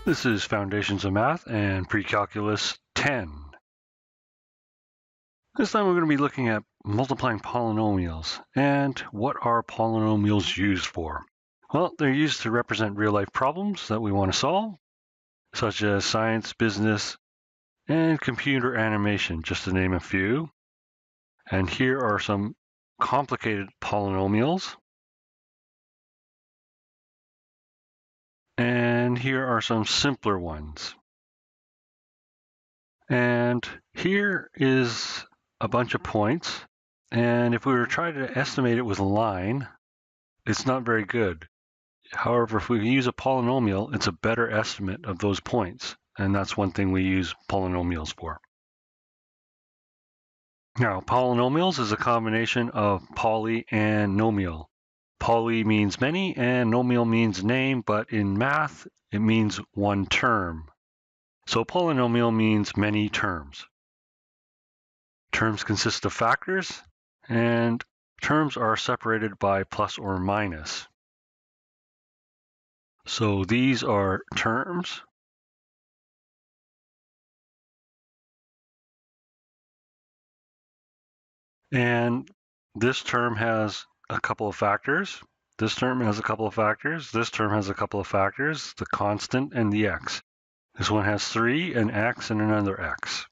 This is Foundations of Math and Pre-Calculus 10. This time we're going to be looking at multiplying polynomials and what are polynomials used for. Well, they're used to represent real-life problems that we want to solve, such as science, business, and computer animation, just to name a few. And here are some complicated polynomials. And here are some simpler ones. And here is a bunch of points. And if we were trying to estimate it with a line, it's not very good. However, if we use a polynomial, it's a better estimate of those points. And that's one thing we use polynomials for. Now, polynomials is a combination of poly and nomial. Poly means many and nomial means name, but in math, it means one term. So polynomial means many terms. Terms consist of factors, and terms are separated by plus or minus. So these are terms. And this term has a couple of factors. This term has a couple of factors. This term has a couple of factors, the constant and the x. This one has 3, an x, and another x.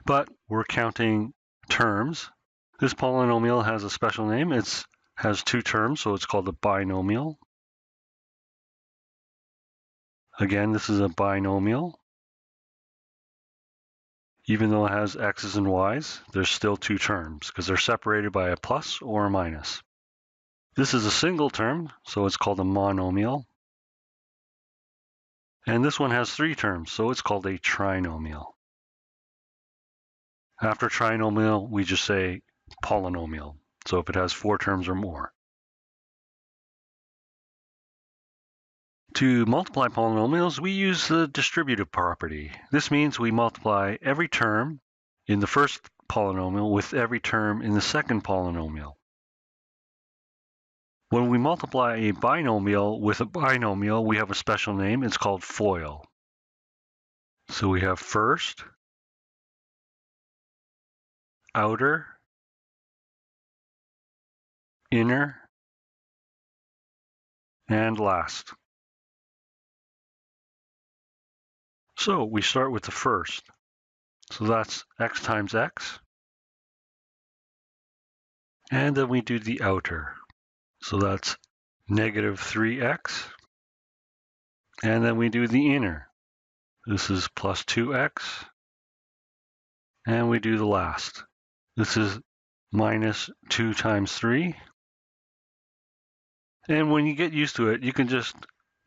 But we're counting terms. This polynomial has a special name. It has 2 terms, so it's called a binomial. Again, this is a binomial. Even though it has x's and y's, there's still 2 terms because they're separated by a plus or a minus. This is a single term, so it's called a monomial. And this one has 3 terms, so it's called a trinomial. After trinomial, we just say polynomial, so if it has 4 terms or more. To multiply polynomials, we use the distributive property. This means we multiply every term in the first polynomial with every term in the second polynomial. When we multiply a binomial with a binomial, we have a special name. It's called FOIL. So we have first, outer, inner, and last. So we start with the first. So that's x times x. And then we do the outer. So that's negative 3x. And then we do the inner. This is plus 2x. And we do the last. This is minus 2 times 3. And when you get used to it, you can just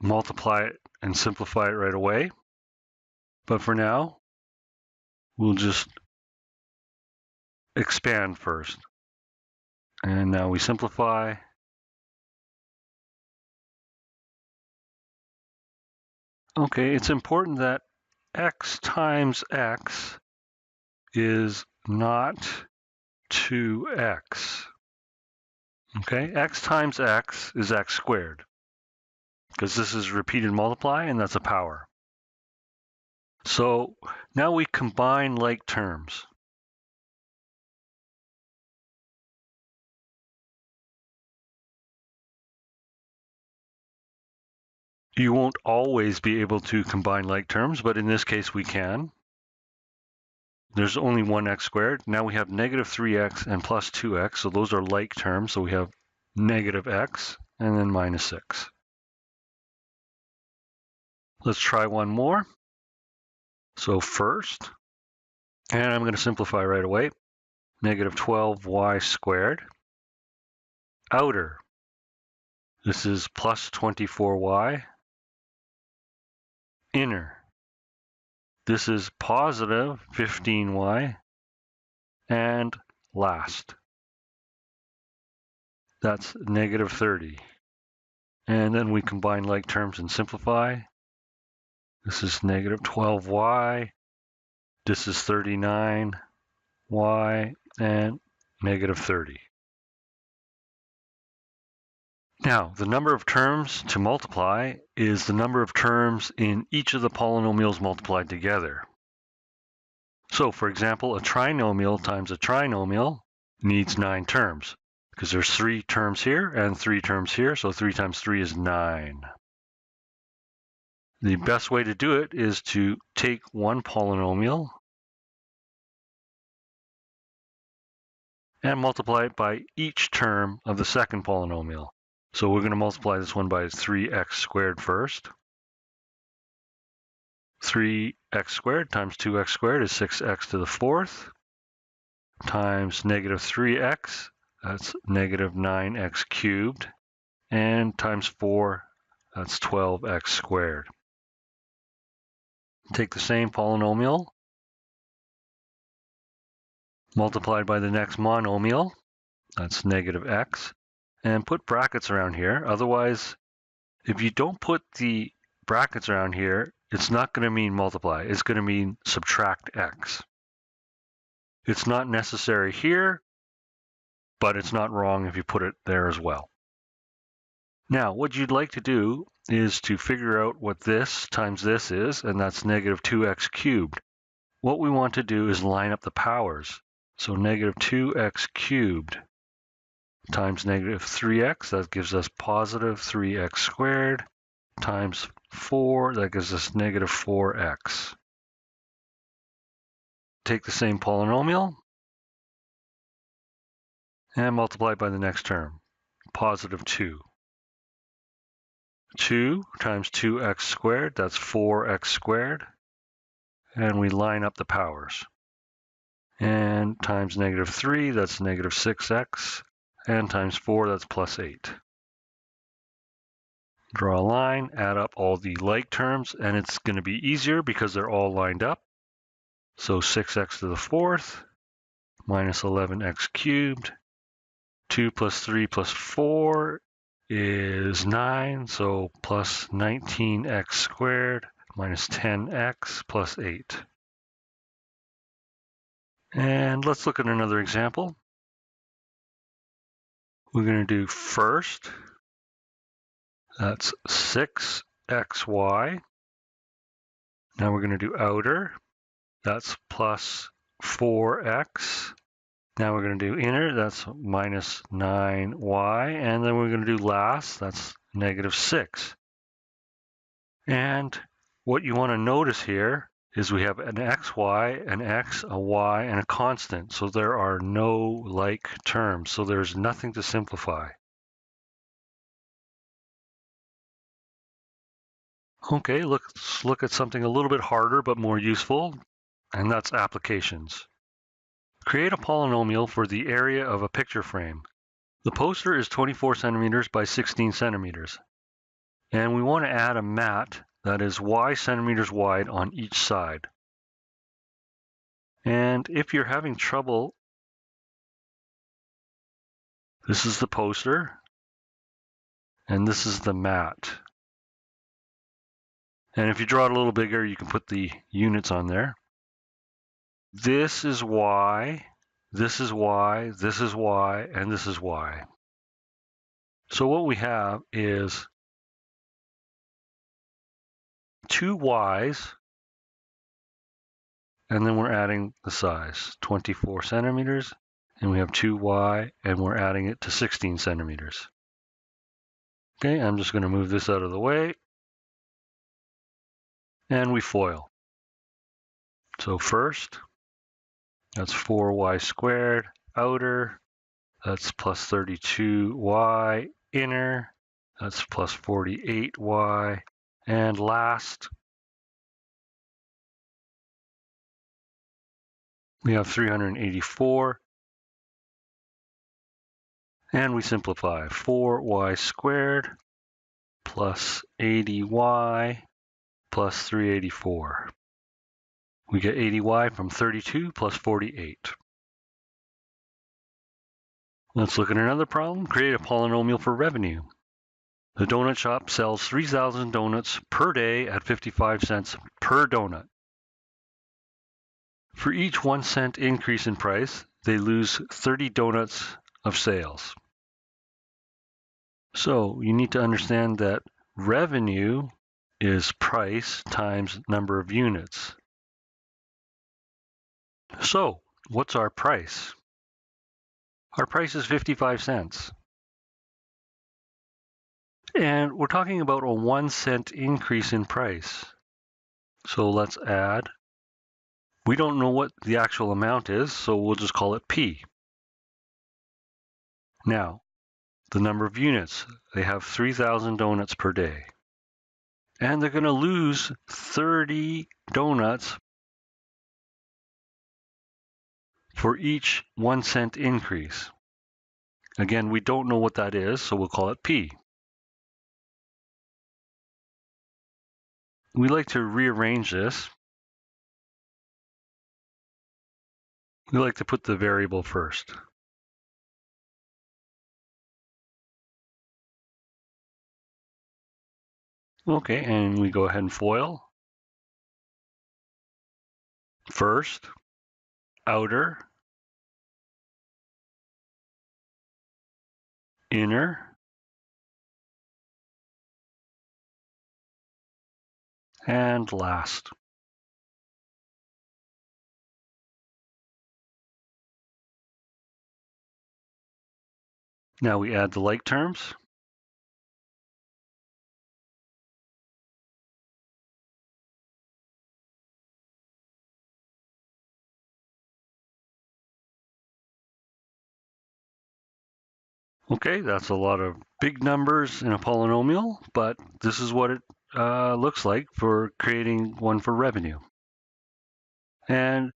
multiply it and simplify it right away. But for now, we'll just expand first. And now we simplify. Okay, it's important that x times x is not 2x. Okay, x times x is x squared, because this is repeated multiply, and that's a power. So now we combine like terms. You won't always be able to combine like terms, but in this case we can. There's only one x squared. Now we have negative 3x and plus 2x, so those are like terms. So we have negative x and then minus 6. Let's try one more. So first, and I'm going to simplify right away, negative 12y squared. Outer, this is plus 24y. Inner, this is positive 15y. And last, that's negative 30. And then we combine like terms and simplify. This is negative 12y. This is 39y and negative 30. Now, the number of terms to multiply is the number of terms in each of the polynomials multiplied together. So, for example, a trinomial times a trinomial needs 9 terms because there's 3 terms here and 3 terms here, so 3 times 3 is 9. The best way to do it is to take one polynomial and multiply it by each term of the second polynomial. So we're going to multiply this one by 3x squared first. 3x squared times 2x squared is 6x to the 4th times negative 3x, that's negative 9x cubed, and times 4, that's 12x squared. Take the same polynomial multiplied by the next monomial, that's negative x, and put brackets around here. Otherwise, if you don't put the brackets around here, it's not going to mean multiply. It's going to mean subtract x. It's not necessary here, but it's not wrong if you put it there as well. Now, what you'd like to do is to figure out what this times this is, and that's negative 2x cubed. What we want to do is line up the powers. So negative 2x cubed times negative 3x, that gives us positive 3x squared, times 4, that gives us negative 4x. Take the same polynomial and multiply by the next term, positive 2. 2 times 2x squared, that's 4x squared, and we line up the powers. And times negative 3, that's negative 6x, and times 4, that's plus 8. Draw a line, add up all the like terms, and it's going to be easier because they're all lined up. So 6x to the 4th minus 11x cubed. 2 plus 3 plus 4 is 9, so plus 19x squared minus 10x plus 8. And let's look at another example. We're going to do first, that's 6xy. Now we're going to do outer, that's plus 4x. Now we're going to do inner, that's minus 9y. And then we're going to do last, that's negative 6. And what you want to notice here is we have an xy, an x, a y, and a constant. So there are no like terms. So there's nothing to simplify. Okay, let's look at something a little bit harder but more useful, and that's applications. Create a polynomial for the area of a picture frame. The poster is 24 centimeters by 16 centimeters. And we want to add a mat that is y centimeters wide on each side. And if you're having trouble, this is the poster, and this is the mat. And if you draw it a little bigger, you can put the units on there. This is y, this is y, this is y, and this is y. So what we have is 2 y's, and then we're adding the size, 24 centimeters, and we have 2y, and we're adding it to 16 centimeters. Okay, I'm just going to move this out of the way, and we FOIL. So first, that's 4y squared, outer, that's plus 32y, inner, that's plus 48y, and last, we have 384, and we simplify. 4y squared plus 80y plus 384. We get 80y from 32 plus 48. Let's look at another problem. Create a polynomial for revenue. The donut shop sells 3,000 donuts per day at 55 cents per donut. For each 1 cent increase in price, they lose 30 donuts of sales. So you need to understand that revenue is price times number of units. So what's our price? Our price is 55 cents. And we're talking about a 1 cent increase in price. So let's add. We don't know what the actual amount is, so we'll just call it P. Now, the number of units. They have 3,000 donuts per day. And they're going to lose 30 donuts for each 1 cent increase. Again, we don't know what that is, so we'll call it P. We like to rearrange this. We like to put the variable first. Okay, and we go ahead and FOIL. First, outer, inner, and last. Now we add the like terms. Okay, that's a lot of big numbers in a polynomial, but this is what it looks like for creating one for revenue. And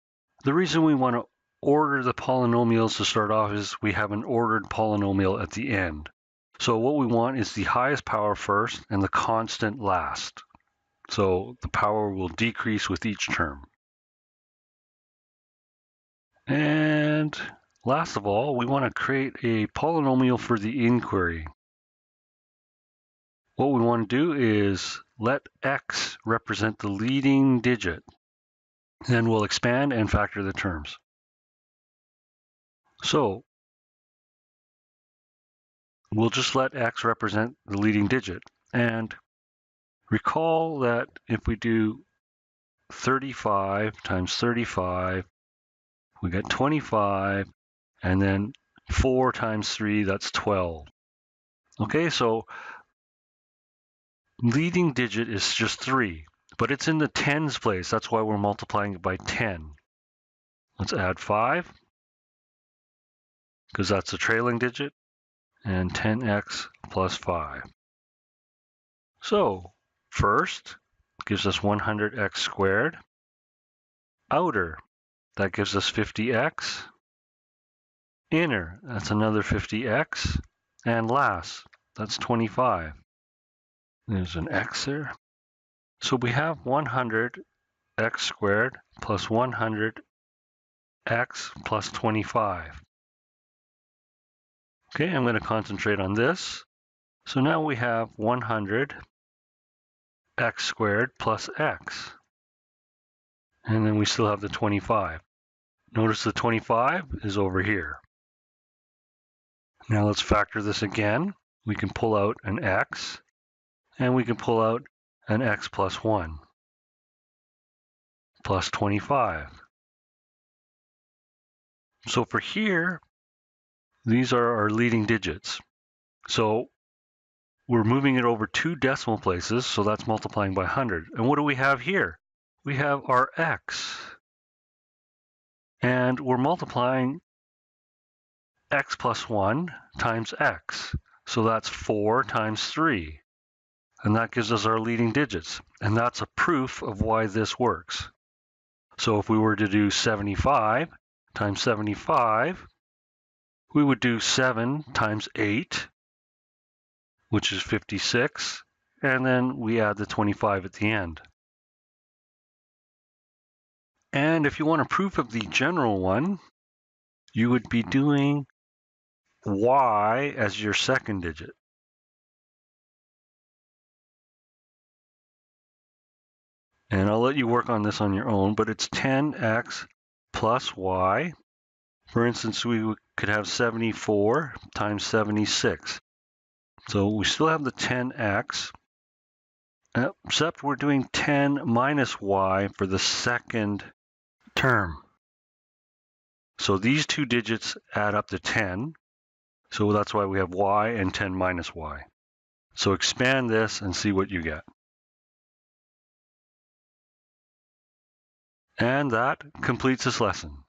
the reason we want to order the polynomials to start off is we have an ordered polynomial at the end. So what we want is the highest power first and the constant last. So the power will decrease with each term. And last of all, we want to create a polynomial for the inquiry. What we want to do is let x represent the leading digit. Then we'll expand and factor the terms. So we'll just let x represent the leading digit. And recall that if we do 35 times 35, we get 25, and then 4 times 3, that's 12. Okay, so leading digit is just 3, but it's in the tens place. That's why we're multiplying it by 10. Let's add 5, because that's the trailing digit, and 10x plus 5. So first gives us 100x squared. Outer, that gives us 50x. Inner, that's another 50x. And last, that's 25. There's an x there. So we have 100x squared plus 100x plus 25. Okay, I'm going to concentrate on this. So now we have 100x squared plus x. And then we still have the 25. Notice the 25 is over here. Now let's factor this again. We can pull out an x, and we can pull out an x plus 1, plus 25. So for here, these are our leading digits. So we're moving it over 2 decimal places, so that's multiplying by 100. And what do we have here? We have our x. And we're multiplying x plus 1 times x. So that's 4 times 3. And that gives us our leading digits. And that's a proof of why this works. So if we were to do 75 times 75, we would do 7 times 8, which is 56. And then we add the 25 at the end. And if you want a proof of the general one, you would be doing y as your second digit. And I'll let you work on this on your own, but it's 10x plus y. For instance, we could have 74 times 76. So we still have the 10x, except we're doing 10 minus y for the second term. So these two digits add up to 10. So that's why we have y and 10 minus y. So expand this and see what you get. And that completes this lesson.